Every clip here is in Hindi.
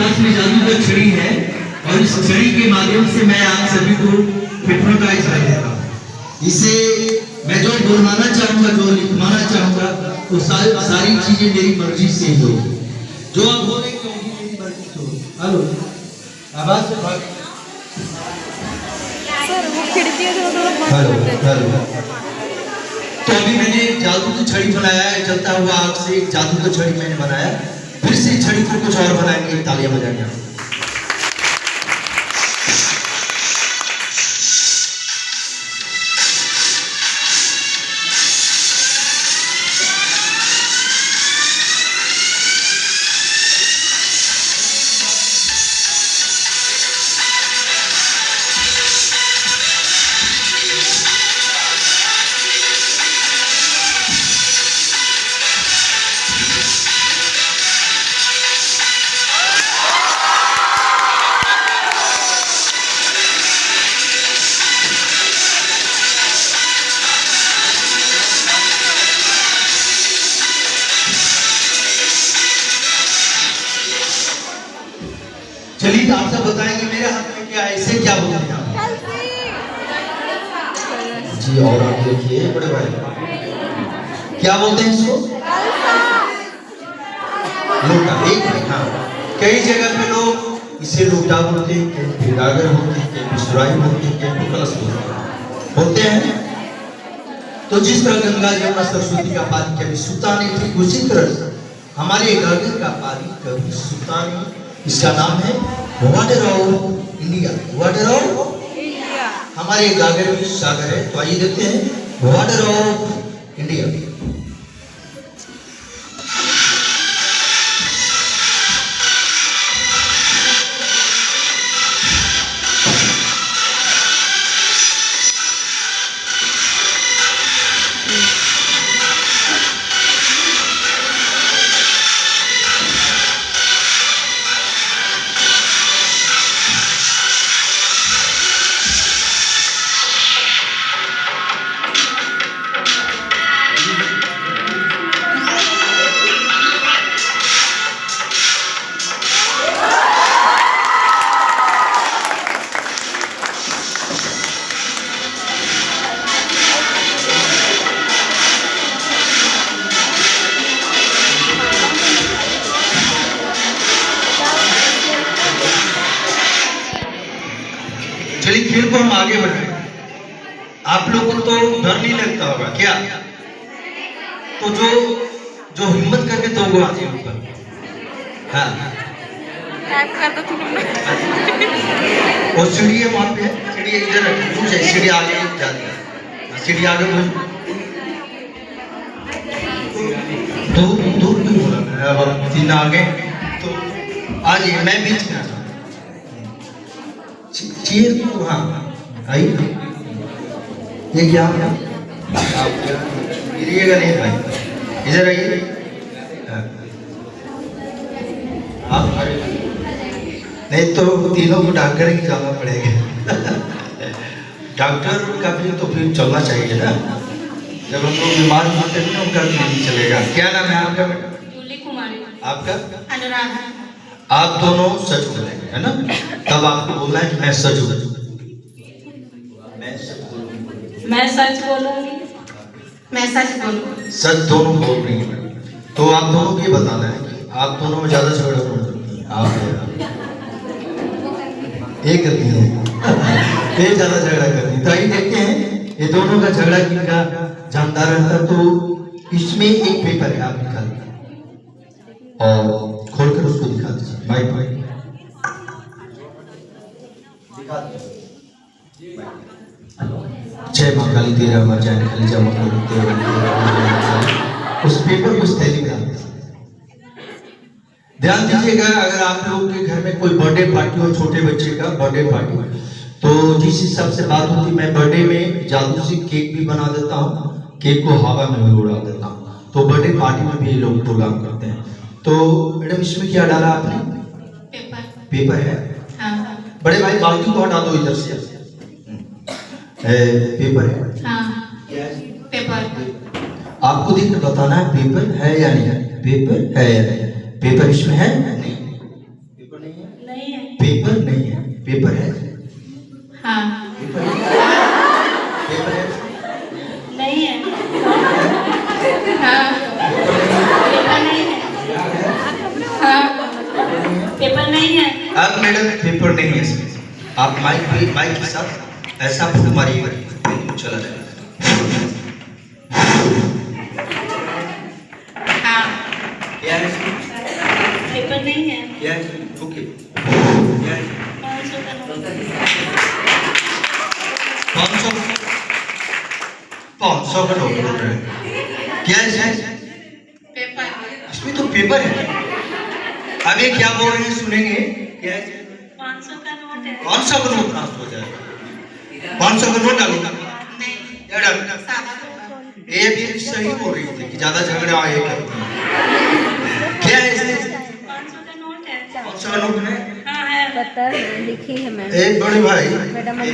पास में जादू का छड़ी है और इस छड़ी के माध्यम से मैं आप सभी को हिप्नोटाइज कर देता हूँ। इसे मैं जो बोलवाना चाहूंगा, जो लिखवाना चाहूंगा, तो सारी चीजें मेरी मर्जी से ही होगी। जो आप बोलेंगे मेरी मर्जी से होगी। हेलो, आवाज से भाग। सर वो खिड़की से थोड़ा हेलो। तो अभी मैंने जादू की छड़ी बनाया है, चलता हुआ आग से एक जादू का छड़ी मैंने बनाया। फिर से छड़ी को कुछ और बनाएंगे, तालियां बजाएंगे। चलिए आप सब बताएंगे मेरे हाथ में क्या है, इसे क्या बोलते हैं जी? और आप देखिए बड़े भाई, क्या बोलते हैं इसको? लोटा। एक मिनट, हाँ, कई जगह पे लोग इसे लोटा बोलते हैं, कहीं गागर बोलते हैं, कहीं सुराही बोलते हैं, कहीं कलश बोलते हैं। तो जिस तरह गंगा जमुना सरस्वती का पानी कभी सूता नहीं, ठीक उसी तरह से हमारे गागर का पानी कभी सूता नहीं। इसका नाम है water of India. Water of India, हमारे गागर में सागर है। तो आइए देखते हैं वाटर ऑफ इंडिया। चलिए खेल को हम आगे बढ़ाएं। आप लोगों को तो डर नहीं लगता होगा क्या? तो जो हिम्मत करके तो वो आ जाए ऊपर। हाँ, और सीढ़ी है वहां पे, सीढ़ी इधर दूर है, सीढ़ी आगे जाती है, सीढ़ी आगे दूर क्यों बोला मैं? अब तीन आगे तो आ जाइए, मैं बीच में आ जाऊँ। चेयर को, हाँ आइए। ये क्या आप गिरिएगा नहीं भाई, इधर आइए। आप नहीं तो तीनों को डॉक्टर ही जाना पड़ेगा। डॉक्टर का भी तो फिर चलना चाहिए ना, जब हम लोग बीमार होते हैं ना, उनका भी नहीं चलेगा। क्या नाम है आपका बेटा? आपका? अनुराग। आप दोनं सच बोलेंगे है ना, तब आपको बोलना है कि मैं सच बोलूं। मैं सच बोलूंगी। मैं सच बोलूंगी। सच दोनों बोल रही हैं। तो आप दोनों को ये बताना है कि आप दोनों में ज्यादा झगड़ा कौन करती है? आप एक करती है, ये ज्यादा झगड़ा करती है। तो आइए देखते हैं ये दोनों का झगड़ा किनका जानदार रहता। तो इसमें एक पेपर है, आप निकाल और खोलकर उसको दिखा दीजिए। माइक जय मां काली तेरा मर जाए खाली जमा कर। उस पेपर को उस थैली में डाल। ध्यान दीजिएगा, अगर आप लोगों के घर में कोई बर्थडे पार्टी हो, छोटे बच्चे का बर्थडे पार्टी, तो जिस हिसाब से बात होती, मैं बर्थडे में जादू से केक भी बना देता हूँ, केक को हवा में भी उड़ा देता हूँ। तो बर्थडे पार्टी में भी ये लोग प्रोग्राम करते हैं। तो मैडम इसमें क्या डाला आपने? पेपर। पेपर है? हाँ। बड़े भाई बाल्टी को हटा दो इधर से। पेपर है? हाँ। पेपर। आपको देखकर बताना है पेपर है या नहीं है। पेपर है या नहीं? पेपर इसमें है? नहीं, पेपर नहीं है। पेपर नहीं है, पेपर है। हाँ पेपर है, पेपर है। नहीं है। हाँ पेपर नहीं है। हाँ पेपर नहीं है। अब मैडम पेपर नहीं है इसमें। आप माइक के साथ ऐसा फूक मारिएगा बिल्कुल चला जाएगा। हाँ क्या है इसमें? पेपर नहीं है। क्या है इसमें? ओके क्या है? 500 का नोट। 500 का नोट बोल रहे हैं। क्या है इसमें? पेपर। इसमें तो पेपर है। अब ये क्या बोल रहे हैं सुनेंगे। क्या है? 500 का नोट है। 500 का नोट ट्रांसफर हो जाएगा। 500 का नोट डालूंगा। नहीं क्या डालूं? सादा नोट। ये भी सही बोल रही थी कि ज्यादा झगड़ा आए करती है। क्या है इसमें? 500 का नोट है। 500 का नोट है। हाँ है। पता है लिखी है मैम। एक बड़े भाई मैडम ये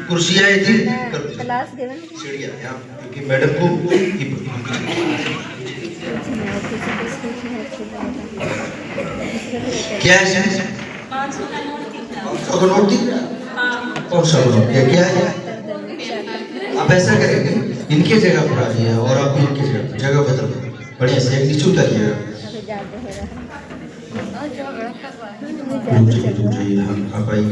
कुर्सियां थी कर दी। क्लास गिवन सीढ़ियां यहाँ क्योंकि मैडम को क्या है इसमें? 500 का नोट दिख रहा है। 500 का नोट दिख रहा है। हाँ 500 का नोट क्या है? आप ऐसा करेंगे इनके जगह पर आ जाइए और आप इनके जगह बदल दो। बढ़िया से एक नीचे उतारिएगा। आप आइए।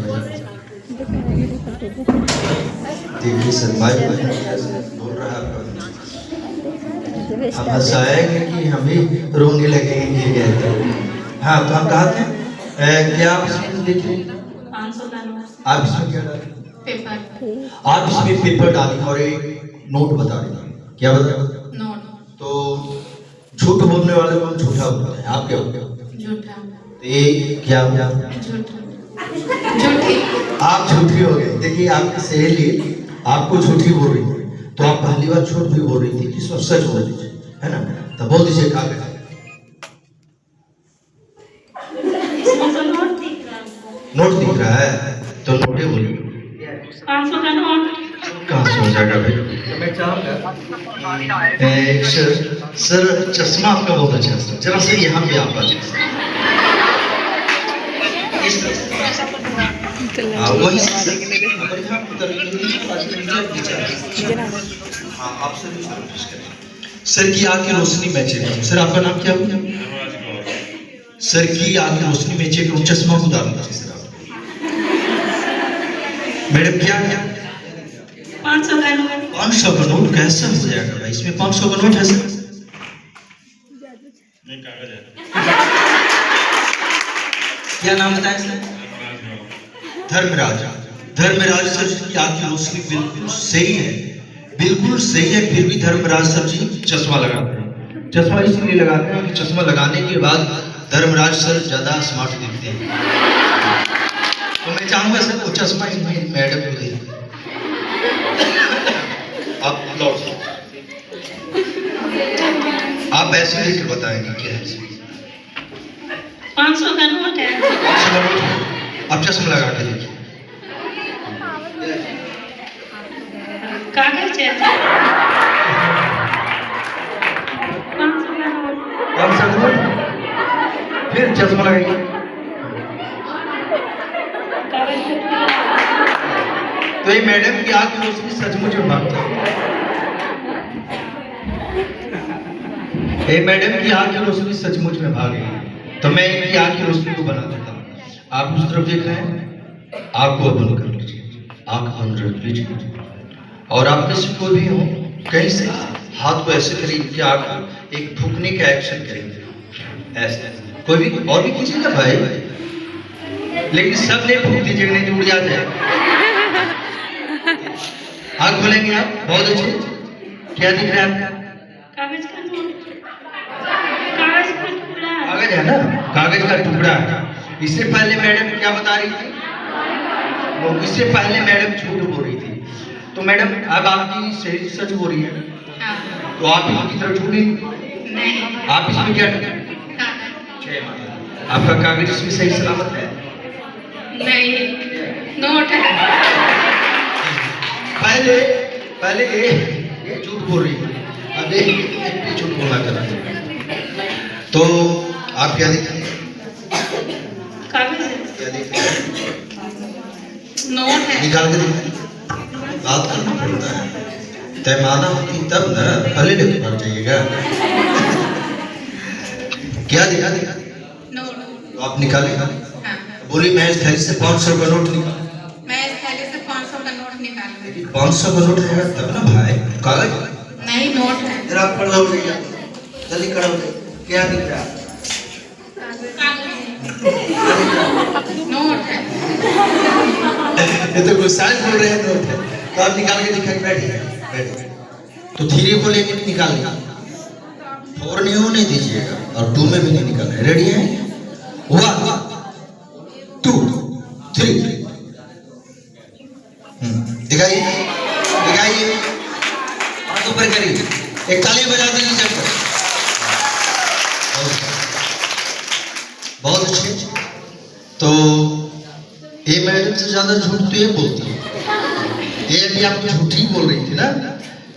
देखिए सर भाई बोल रहा है आपका। आप हंसाएंगे कि हम ही रोने लगेंगे कि कहते हैं। हाँ तो हम कहा थे क्या आप इसमें देखिए 500 का नोट। आप इसमें क्या डालें? पेपर। आप इसमें पेपर डालिए और एक नोट बता रहे क्या बता? नोट। तो झूठ बोलने वाले को हम झूठा बोलते हैं। आप क्या बोलते हो? झूठा। तो ये क्या हुआ? झूठा। झूठी। आप झूठी हो गए। देखिए आपकी सहेली आपको झूठी बोल रही है तो आप पहली बार झूठ भी बोल रही थी कि सब सच बोल दीजिए है ना। तो बोल दीजिए कागज। इसमें तो नोट दिख रहा है। नोट दिख रहा है तो नोटे बोलिए। 500 का नोट। कहाँ से हो जाएगा भाई? तो मैं चाहूँगा सर चश्मा आपका बहुत अच्छा है सर। जरा सर यहाँ पे आप आ जाइए। वही सर की आंख की रोशनी में चेक करूं। सर आपका नाम क्या हुआ? सर की आंख की रोशनी में चेक करूं। चश्मा को डाल दीजिए सर आप। मैडम क्या क्या? 500 का नोट। 500 का नोट कैसे हो जाएगा भाई? इसमें 500 का नोट है सर। क्या नाम बताया सर? धर्मराज। धर्मराज सर की आंख की रोशनी बिल्कुल सही है, बिल्कुल सही है। फिर भी धर्मराज सर जी चश्मा लगाते हैं। चश्मा इसलिए लगाते हैं कि चश्मा लगाने के बाद धर्मराज सर ज्यादा स्मार्ट दिखते हैं। तो मैं चाहूंगा सर वो चश्मा मैडम को दे। आप लौट आप ऐसे लेकर बताएंगे क्या है? 500 का नोट है। 500 का नोट है। आप चश्मा लगा के देखिए। कागज है। 500 का नोट। 500 का नोट। फिर चश्मा लगाइए। कागज है। तो ये मैडम की आंख की रोशनी सचमुच में भागता है। ये मैडम की आंख की रोशनी सचमुच में भाग गई। तो मैं इनकी आंख की रोशनी को बना देता हूँ। आप उस तरफ देख रहे हैं, आंख को बंद कर लीजिए। आंख बंद रख लीजिए और आप में से कोई भी हो कहीं से हाथ को ऐसे करिए कि आंख एक फूकने का एक्शन करेंगे ऐसे। कोई भी और भी कीजिएगा भाई, लेकिन सब ने फूक दीजिएगा नहीं तो उड़ जाते हैं। आंख खोलेंगे आप। बहुत अच्छे। क्या दिख रहा है आपका? कागज का नोट। कागज का टुकड़ा। कागज है ना, कागज का टुकड़ा है। इससे पहले मैडम क्या बता रही थी? वो इससे पहले मैडम झूठ बोल रही थी। तो मैडम अब आपकी सही सच बोल रही है हाँ। तो आप इनकी तरफ झूठ नहीं। नहीं। आप इसमें क्या कागज। जय माता। आपका कागज इसमें सही सलामत है? नहीं नोट है। पहले पहले ये झूठ बोल रही है, अब ये झूठ बोलना करा। तो आप क्या दिखाएंगे? कागज है। क्या देख रहे हैं? नोट है। निकाल के दिखाइए। बात करना पड़ता है, पैमाना होती तब ना, पहले लेके भाग जाइएगा। क्या दिया? नोट। तो आप निकाले। हाँ। बोली मैं इस थैली से 500 का नोट निकाल। मैं इस थैली से 500 का नोट निकाल रही हूँ। 500 का नोट रहेगा तब ना भाई, कागज। नहीं, नोट है। जरा आप खड़ा हो जाइए, जल्दी खड़ा हो जाइए। क्या दिख रहा है? नोट है। ये तो कुछ साइंस बोल रहे हैं, नोट है। तो आप निकाल के दिखाइए, बैठिए बैठिए। तो 3 को लेके निकाल लिया, 4 नहीं दीजिएगा और 2 में भी नहीं निकालना है। रेडी है? 1 2 3। दिखाइए दिखाइए, हाथ ऊपर करिए, एक ताली बजा दीजिए सबको। बहुत अच्छे। तो ये मैडम से ज्यादा झूठ तो ये बोलती है। ये अभी आपको झूठ ही बोल रही थी ना,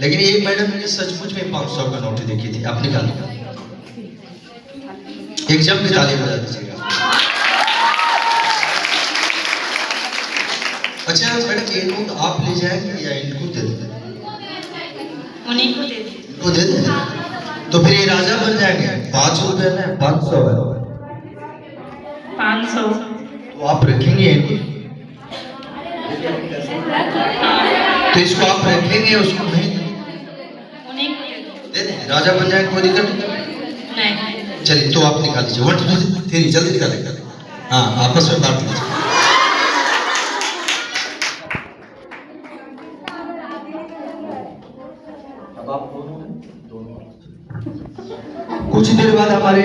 लेकिन ये मैडम ने सचमुच में 500 का नोट देखी थी। आप निकाल एग्जाम की ताली बजा दीजिएगा। अच्छा मैडम, ये नोट आप ले जाएंगे या इनको दे दें? उन्हीं को दे दे। इनको दे दें तो फिर ये राजा बन जाएंगे। 5 रुपए ना, 500 है। 500। तो आप रखेंगे इनको? तो इसको आप रखेंगे, उसको नहीं उन्हीं को दे दें, राजा बन जाए, कोई दिक्कत नहीं। नहीं। चलिए तो आप निकाल दीजिए। 1 2 3 जल्दी निकालेगा। हाँ, आपस में बांट लीजिए। अब आप दोनों कुछ देर बाद हमारे